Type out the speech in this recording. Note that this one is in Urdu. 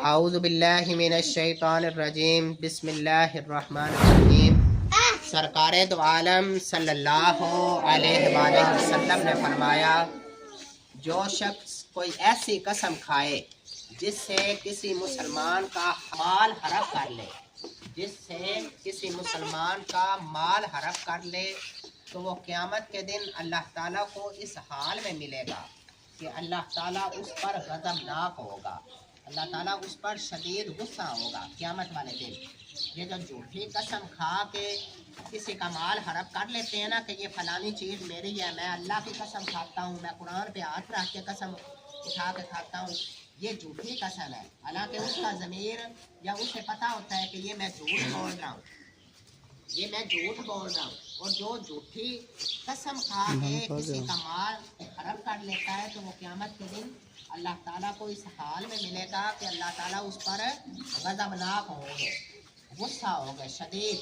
اعوذ باللہ من الشیطان الرجیم بسم اللہ الرحمن الرحیم۔ سرکار دو عالم صلی اللہ علیہ وآلہ وسلم نے فرمایا، جو شخص کوئی ایسی قسم کھائے جس سے کسی مسلمان کا مال حرام کر لے، تو وہ قیامت کے دن اللہ تعالیٰ کو اس حال میں ملے گا کہ اللہ تعالیٰ اس پر غضبناک ہوگا، اللہ تعالیٰ اس پر شدید غصہ ہوگا قیامت والے دن۔ یہ جو جھوٹی قسم کھا کے کسی کا مال حرام کر لیتے ہیں نا کہ یہ فلانی چیز میری ہے، میں اللہ کی قسم کھاتا ہوں، میں قرآن پہ ہاتھ رکھ کے قسم اٹھا کے کھاتا ہوں، یہ جھوٹی قسم ہے۔ حالانکہ اس کا ضمیر یا اسے پتہ ہوتا ہے کہ یہ میں جھوٹ بول رہا ہوں، اور جو جھوٹی قسم کھا کے کسی کا مال حرام کر لیتا ہے تو وہ قیامت کے دن اللہ تعالیٰ کو اس حال میں ملے گا کہ اللہ تعالیٰ اس پر غضبناک ہوں گے، غصہ ہوگا شدید۔